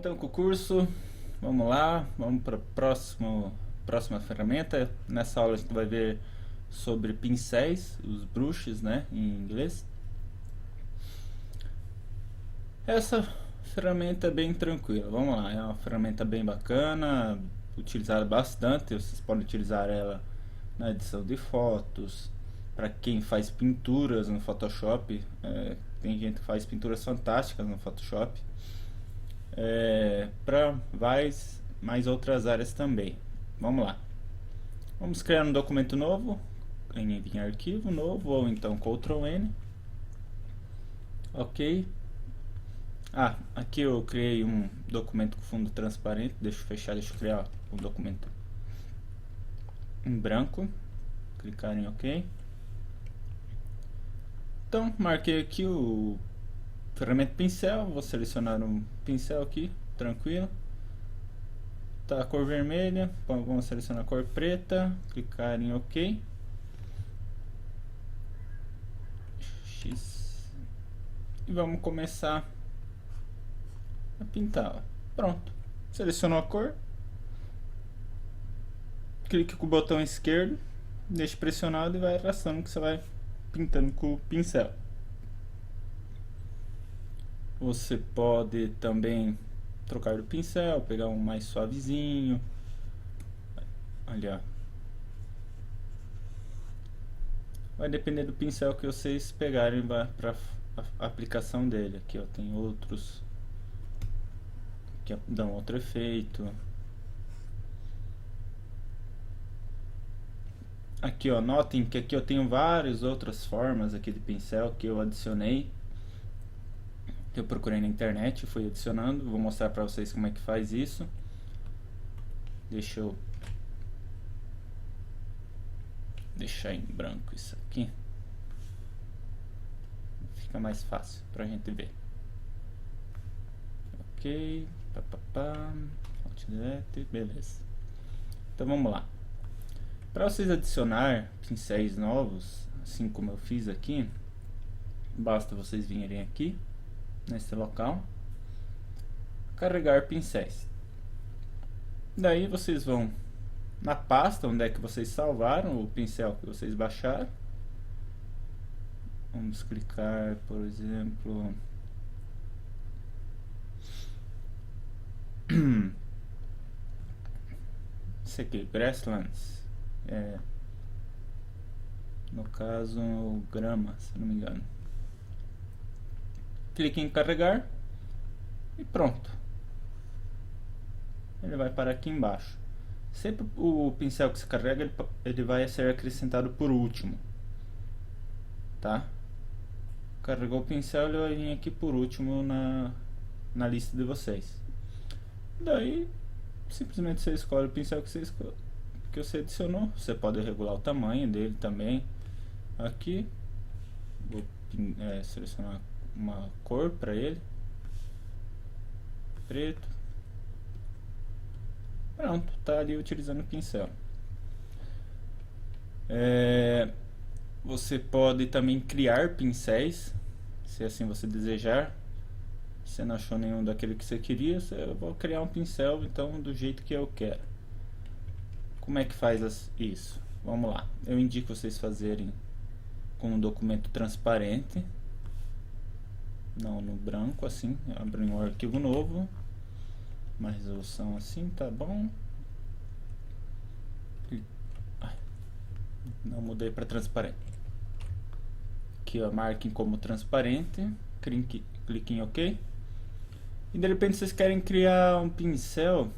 então com o curso, vamos lá, vamos para a próxima ferramenta. Nessa aula a gente vai ver sobre pincéis, os brushes, né, em inglês. Essa ferramenta é bem tranquila, vamos lá, é uma ferramenta bem bacana, utilizada bastante, vocês podem utilizar ela na edição de fotos, para quem faz pinturas no Photoshop, tem gente que faz pinturas fantásticas no Photoshop, para várias mais outras áreas também. Vamos lá, vamos criar um documento novo, em arquivo novo, ou então Ctrl N, ok. Aqui eu criei um documento com fundo transparente, deixa eu fechar, deixa eu criar um documento em branco, clicar em ok. Então marquei aqui o ferramenta pincel, vou selecionar um pincel aqui, tranquilo. Tá a cor vermelha, vamos selecionar a cor preta, clicar em ok. X. E vamos começar a pintar. Pronto, selecionou a cor, clique com o botão esquerdo, deixe pressionado e vai arrastando que você vai pintando com o pincel. Você pode também trocar do pincel, pegar um mais suavezinho. Ali, ó. Vai depender do pincel que vocês pegarem para a aplicação dele. Aqui, ó, tem outros que dão outro efeito. Aqui, ó, notem que aqui eu tenho várias outras formas aqui de pincel que eu adicionei, que eu procurei na internet, fui adicionando. Vou mostrar para vocês como é que faz isso. Deixa eu deixar em branco isso aqui, fica mais fácil pra gente ver. Ok, beleza. Então vamos lá. Para vocês adicionar pincéis novos, assim como eu fiz aqui, basta vocês virem aqui nesse local, carregar pincéis. Daí vocês vão na pasta onde é que vocês salvaram o pincel que vocês baixaram. Vamos clicar, por exemplo, esse aqui, Grasslands, no caso grama, se não me engano. Clique em carregar e pronto, ele vai parar aqui embaixo. Sempre o pincel que se carrega, ele vai ser acrescentado por último, tá? Carregou o pincel, ele vai vir aqui por último na lista de vocês. Daí simplesmente você escolhe o pincel que você adicionou. Você pode regular o tamanho dele também. Aqui vou selecionar uma cor para ele, preto. Pronto, tá ali utilizando o pincel. Você pode também criar pincéis, se assim você desejar. Se você não achou nenhum daquele que você queria, eu vou criar um pincel então do jeito que eu quero. Como é que faz isso? Vamos lá, eu indico vocês fazerem com um documento transparente, não no branco assim. Abrir um arquivo novo, uma resolução assim, tá bom. Não mudei para transparente. Aqui, ó, marquem como transparente, clique em OK. E de repente vocês querem criar um pincel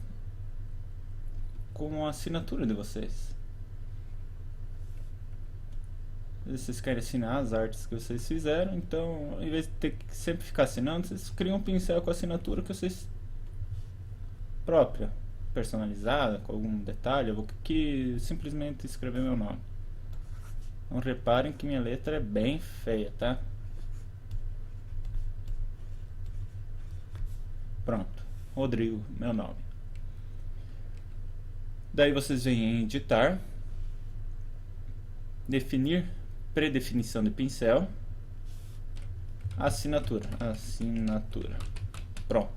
com a assinatura de vocês. Vocês querem assinar as artes que vocês fizeram, então em vez de ter que sempre ficar assinando, vocês criam um pincel com a assinatura que vocês própria, personalizada, com algum detalhe. Eu vou aqui simplesmente escrever meu nome. Então reparem que minha letra é bem feia, tá? Pronto, Rodrigo, meu nome. Daí vocês vêm em editar, definir predefinição de pincel, assinatura. Pronto.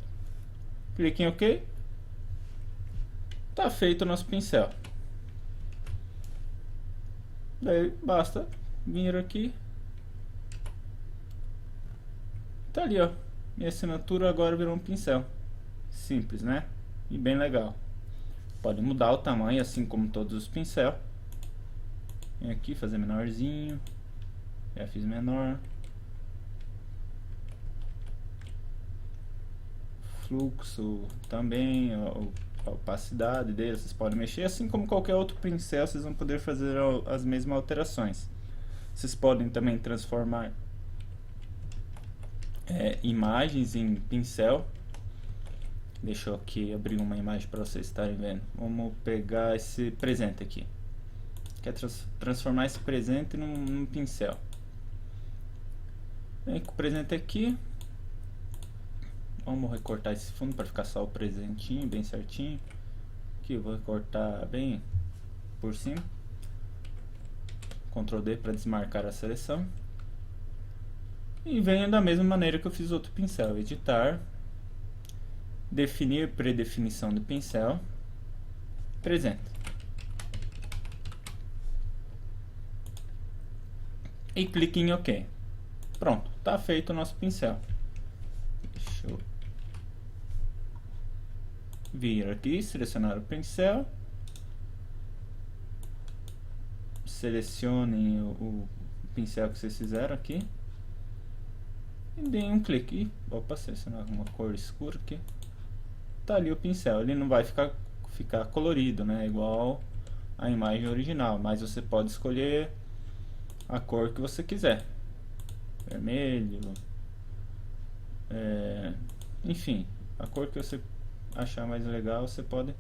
Clique em OK. Tá feito o nosso pincel. Daí basta vir aqui. Tá ali, ó. Minha assinatura agora virou um pincel. Simples, né? E bem legal. Pode mudar o tamanho, assim como todos os pincel. Vem aqui fazer menorzinho. Já fiz menor. Fluxo também, a opacidade dele, vocês podem mexer, assim como qualquer outro pincel, vocês vão poder fazer as mesmas alterações. Vocês podem também transformar imagens em pincel. Deixa eu aqui abrir uma imagem para vocês estarem vendo. Vamos pegar esse presente aqui. Quer transformar esse presente num pincel. Vem com o presente aqui. Vamos recortar esse fundo para ficar só o presentinho, bem certinho. Aqui eu vou recortar bem por cima. Ctrl D para desmarcar a seleção. E venho da mesma maneira que eu fiz outro pincel. Editar. Definir predefinição do pincel. Presente. E clique em OK. Pronto, está feito o nosso pincel. Deixa eu vir aqui, selecionar o pincel. Selecionem o pincel que vocês fizeram aqui. E deem um clique. Opa, selecionar uma cor escura aqui. Tá ali o pincel. Ele não vai ficar colorido, né? Igual a imagem original. Mas você pode escolher a cor que você quiser. Vermelho. Enfim, a cor que você achar mais legal, você pode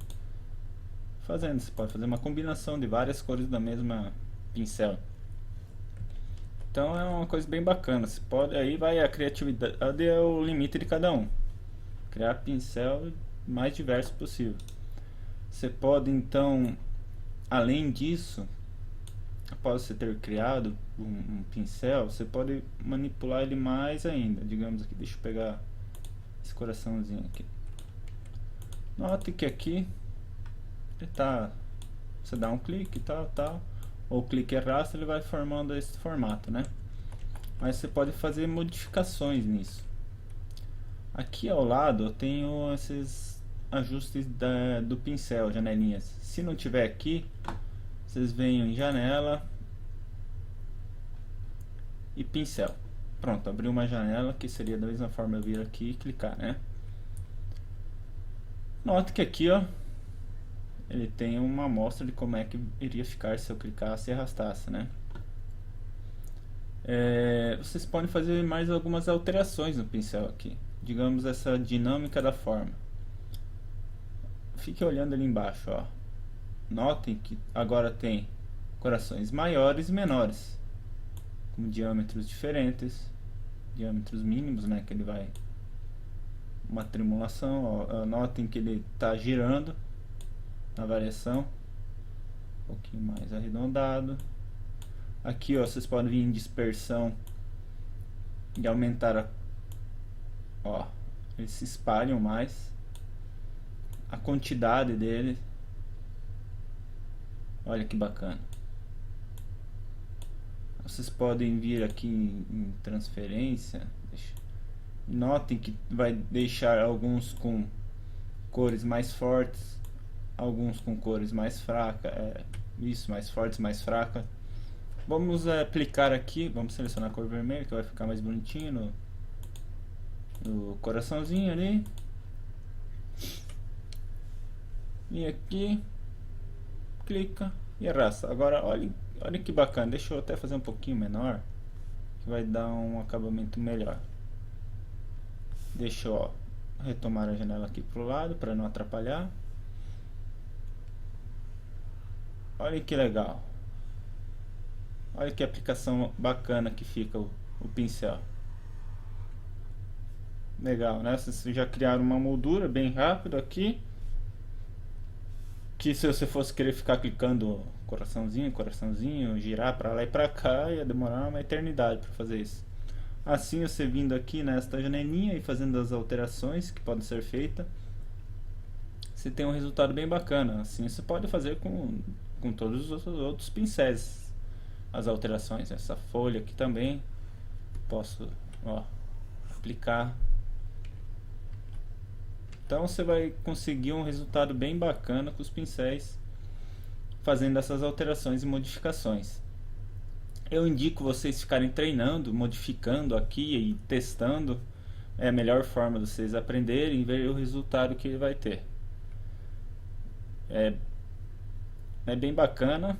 fazendo. Você pode fazer uma combinação de várias cores da mesma pincel. Então é uma coisa bem bacana. Você pode, aí vai a criatividade, é o limite de cada um. Criar pincel mais diverso possível. Você pode então, além disso, após você ter criado um pincel, você pode manipular ele mais ainda. Digamos aqui, deixa eu pegar esse coraçãozinho aqui. Note que aqui ele tá, você dá um clique, tal, ou clique e arrasta, ele vai formando esse formato, né? Mas você pode fazer modificações nisso. Aqui ao lado eu tenho esses ajustes do pincel, janelinhas. Se não tiver aqui, vocês vêm em janela e pincel. Pronto, abriu uma janela que seria da mesma forma eu vir aqui e clicar, né? Note que aqui, ó, ele tem uma amostra de como é que iria ficar se eu clicasse e arrastasse, né? Vocês podem fazer mais algumas alterações no pincel aqui. Digamos essa dinâmica da forma. Fique olhando ali embaixo, ó. Notem que agora tem corações maiores e menores, com diâmetros diferentes, diâmetros mínimos, né? Que ele vai uma tremulação, ó. Notem que ele está girando na variação, um pouquinho mais arredondado. Aqui, ó, vocês podem vir em dispersão e aumentar ó, eles se espalham mais, a quantidade deles. Olha que bacana. Vocês podem vir aqui em transferência. Notem que vai deixar alguns com cores mais fortes, alguns com cores mais fracas, isso, mais fortes, mais fracas. Vamos aplicar aqui, vamos selecionar a cor vermelha, que vai ficar mais bonitinho no coraçãozinho ali. E aqui, clica e arrasta. Agora olha que bacana, deixa eu até fazer um pouquinho menor, que vai dar um acabamento melhor. Deixa eu retomar a janela aqui pro lado para não atrapalhar. Olha que legal. Olha que aplicação bacana que fica o pincel. Legal, né? Vocês já criaram uma moldura bem rápido aqui, que se você fosse querer ficar clicando coraçãozinho, girar para lá e para cá, ia demorar uma eternidade para fazer isso. Assim, você vindo aqui nesta janelinha e fazendo as alterações que podem ser feitas, você tem um resultado bem bacana. Assim você pode fazer com todos os outros pincéis as alterações. Essa folha aqui também posso, ó, aplicar. Então você vai conseguir um resultado bem bacana com os pincéis fazendo essas alterações e modificações. Eu indico vocês ficarem treinando, modificando aqui e testando. É a melhor forma de vocês aprenderem e ver o resultado que ele vai ter. É bem bacana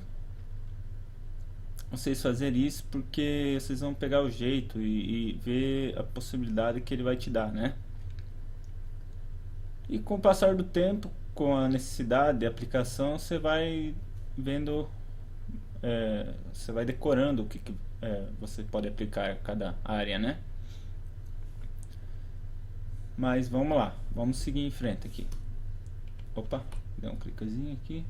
vocês fazerem isso, porque vocês vão pegar o jeito e ver a possibilidade que ele vai te dar, né? E com o passar do tempo, com a necessidade de aplicação, você vai vendo, você vai decorando o que você pode aplicar a cada área, né? Mas vamos lá, vamos seguir em frente aqui. Opa, deu um cliquezinho aqui.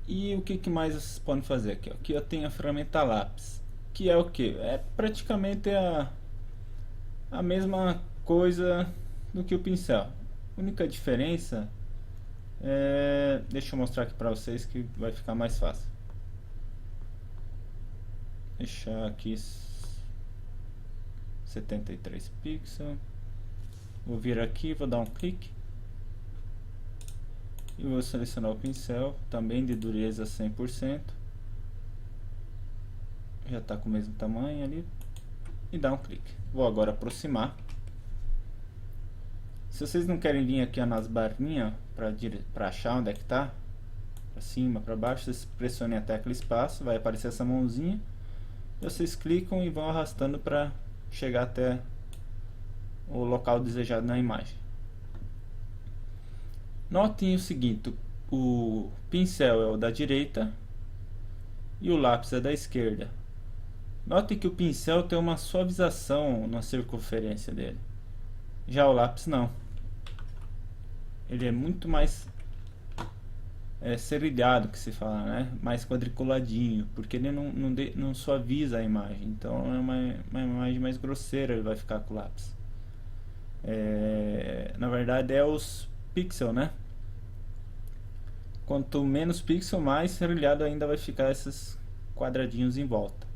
E o que mais vocês podem fazer aqui? Aqui eu tenho a ferramenta lápis, que é o que? É praticamente a mesma coisa do que o pincel. A única diferença é... Deixa eu mostrar aqui para vocês que vai ficar mais fácil. Deixar aqui 73 pixels. Vou vir aqui, vou dar um clique e vou selecionar o pincel, também de dureza 100%. Já está com o mesmo tamanho ali. E dar um clique. Vou agora aproximar. Se vocês não querem vir aqui nas barrinhas para achar onde é que está, para cima, para baixo, vocês pressionem a tecla espaço, vai aparecer essa mãozinha. Vocês clicam e vão arrastando para chegar até o local desejado na imagem. Notem o seguinte, o pincel é o da direita e o lápis é da esquerda. Notem que o pincel tem uma suavização na circunferência dele, já o lápis não. Ele é muito mais serrilhado, que se fala, né? Mais quadriculadinho, porque ele não suaviza a imagem. Então é uma imagem mais grosseira, ele vai ficar com o lápis. Na verdade é os pixels, né? Quanto menos pixel, mais serrilhado ainda vai ficar esses quadradinhos em volta.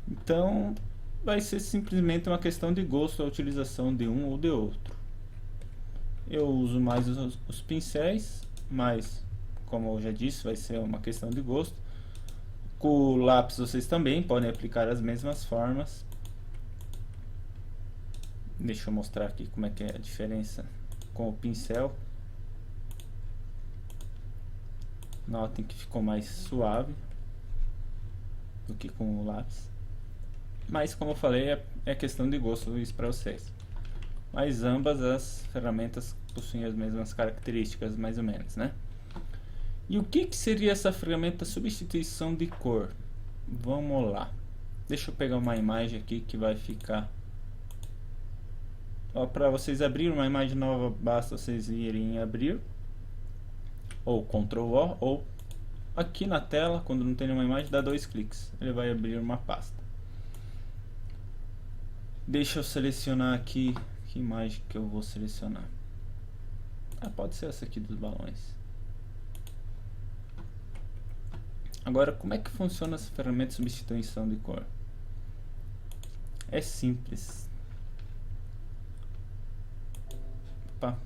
Então vai ser simplesmente uma questão de gosto a utilização de um ou de outro. Eu uso mais os pincéis, mas como eu já disse, vai ser uma questão de gosto. Com o lápis vocês também podem aplicar as mesmas formas. Deixa eu mostrar aqui como é que é a diferença com o pincel. Notem que ficou mais suave do que com o lápis. Mas como eu falei, é questão de gosto isso para vocês. Mas ambas as ferramentas possuem as mesmas características, mais ou menos, né? E o que seria essa ferramenta substituição de cor? Vamos lá. Deixa eu pegar uma imagem aqui que vai ficar... Para vocês abrirem uma imagem nova, basta vocês irem em abrir, ou Ctrl O, ou aqui na tela, quando não tem nenhuma imagem, dá 2 cliques. Ele vai abrir uma pasta. Deixa eu selecionar aqui, que imagem que eu vou selecionar. Pode ser essa aqui dos balões. Agora, como é que funciona essa ferramenta de substituição de cor? É simples. Opa.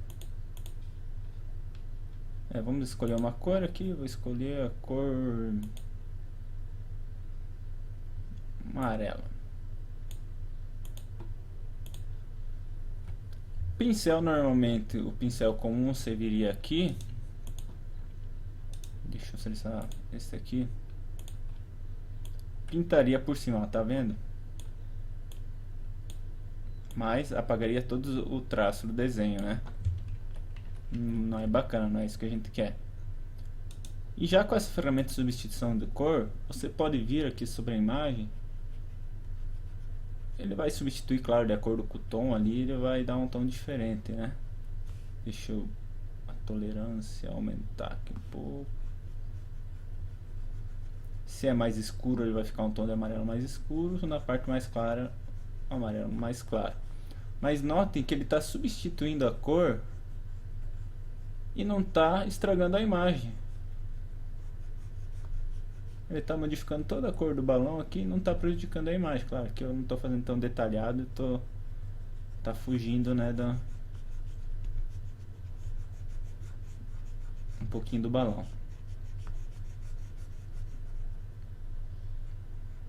Vamos escolher uma cor aqui. Vou escolher a cor amarela. Pincel, normalmente o pincel comum você viria aqui. Deixa eu selecionar esse aqui. Pintaria por cima, tá vendo? Mas apagaria todo o traço do desenho, né? Não é bacana, não é isso que a gente quer. E já com essa ferramenta de substituição de cor, você pode vir aqui sobre a imagem. Ele vai substituir, claro, de acordo com o tom ali, ele vai dar um tom diferente, né? Deixa eu a tolerância aumentar aqui um pouco. Se é mais escuro, ele vai ficar um tom de amarelo mais escuro, na parte mais clara, amarelo mais claro. Mas notem que ele está substituindo a cor e não está estragando a imagem. Ele está modificando toda a cor do balão aqui e não está prejudicando a imagem. Claro que eu não estou fazendo tão detalhado, tá fugindo, né, um pouquinho do balão.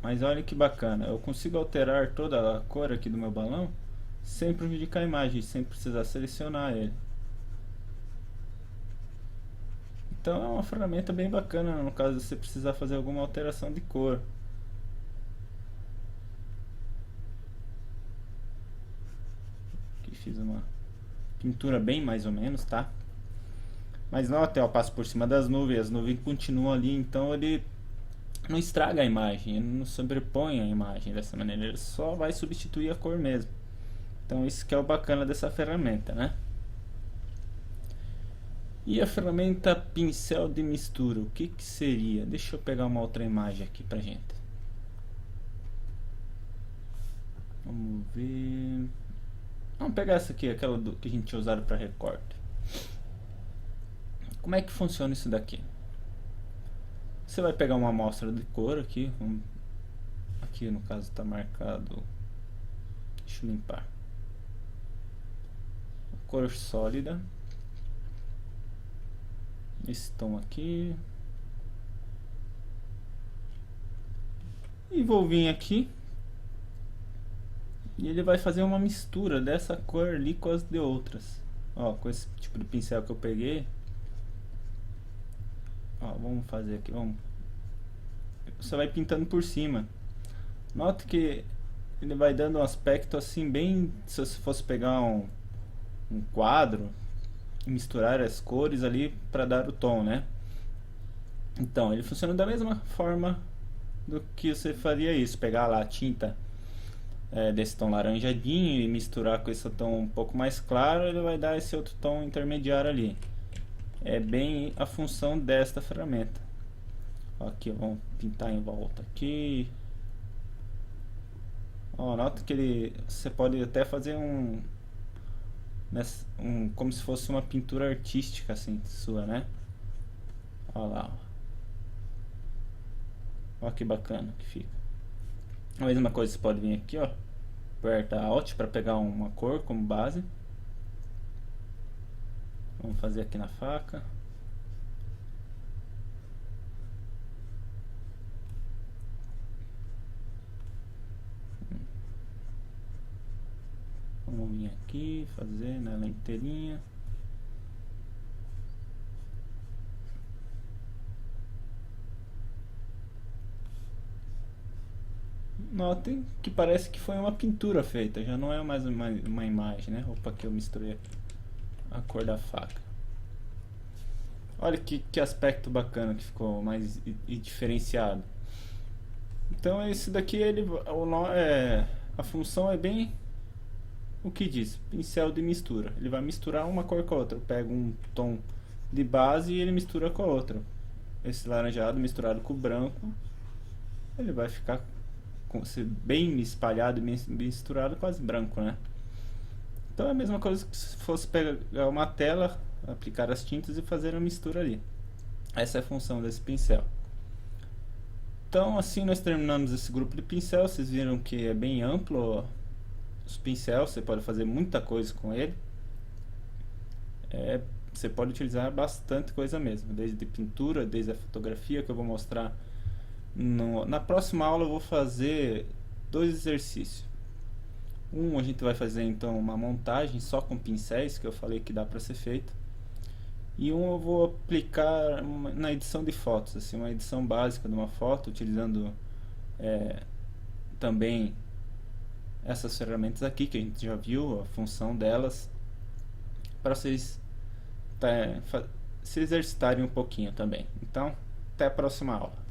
Mas olha que bacana, eu consigo alterar toda a cor aqui do meu balão sem prejudicar a imagem, sem precisar selecionar ele. Então é uma ferramenta bem bacana no caso de você precisar fazer alguma alteração de cor. Aqui fiz uma pintura bem mais ou menos, tá? Mas note, ó, eu passo por cima das nuvens, as nuvens continuam ali, então ele não estraga a imagem, ele não sobrepõe a imagem dessa maneira, ele só vai substituir a cor mesmo. Então isso que é o bacana dessa ferramenta, né? E a ferramenta pincel de mistura, o que seria? Deixa eu pegar uma outra imagem aqui pra gente. Vamos ver. Vamos pegar essa aqui, aquela que a gente tinha usado para recorte. Como é que funciona isso daqui? Você vai pegar uma amostra de cor aqui, aqui no caso está marcado, deixa eu limpar, cor sólida, esse tom aqui, e vou vir aqui e ele vai fazer uma mistura dessa cor ali com as de outras. Ó, com esse tipo de pincel que eu peguei. Ó, vamos fazer aqui, vamos. Você vai pintando por cima. Nota que ele vai dando um aspecto assim bem, se você fosse pegar um quadro e misturar as cores ali para dar o tom, né? Então, ele funciona da mesma forma do que você faria isso, pegar lá a tinta desse tom laranjadinho e misturar com esse tom um pouco mais claro, ele vai dar esse outro tom intermediário ali. É bem a função desta ferramenta. Aqui, vamos pintar em volta aqui. Ó, nota que você pode até fazer como se fosse uma pintura artística assim sua, né? Ó lá. Ó que bacana que fica. A mesma coisa, você pode vir aqui, ó, aperta Alt para pegar uma cor como base. Vamos fazer aqui na faca. Vamos vir aqui, fazer nela inteirinha. Notem que parece que foi uma pintura feita, já não é mais uma imagem, né? Opa, aqui eu misturei a cor da faca. Olha que aspecto bacana que ficou, mais e diferenciado. Então esse daqui, a função é bem o que diz, pincel de mistura. Ele vai misturar uma cor com a outra. Eu pego um tom de base e ele mistura com a outra. Esse laranjado misturado com o branco, ele vai ficar bem espalhado e misturado, quase branco, né? Então é a mesma coisa que se fosse pegar uma tela, aplicar as tintas e fazer a mistura ali. Essa é a função desse pincel. Então assim nós terminamos esse grupo de pincel. Vocês viram que é bem amplo os pincéis, você pode fazer muita coisa com ele. Você pode utilizar bastante coisa mesmo, desde pintura, desde a fotografia, que eu vou mostrar na próxima aula. Eu vou fazer 2 exercícios. A gente vai fazer então uma montagem só com pincéis, que eu falei que dá para ser feito, e eu vou aplicar na edição de fotos, assim, uma edição básica de uma foto, utilizando também essas ferramentas aqui que a gente já viu a função delas, para vocês se exercitarem um pouquinho também. Então, até a próxima aula.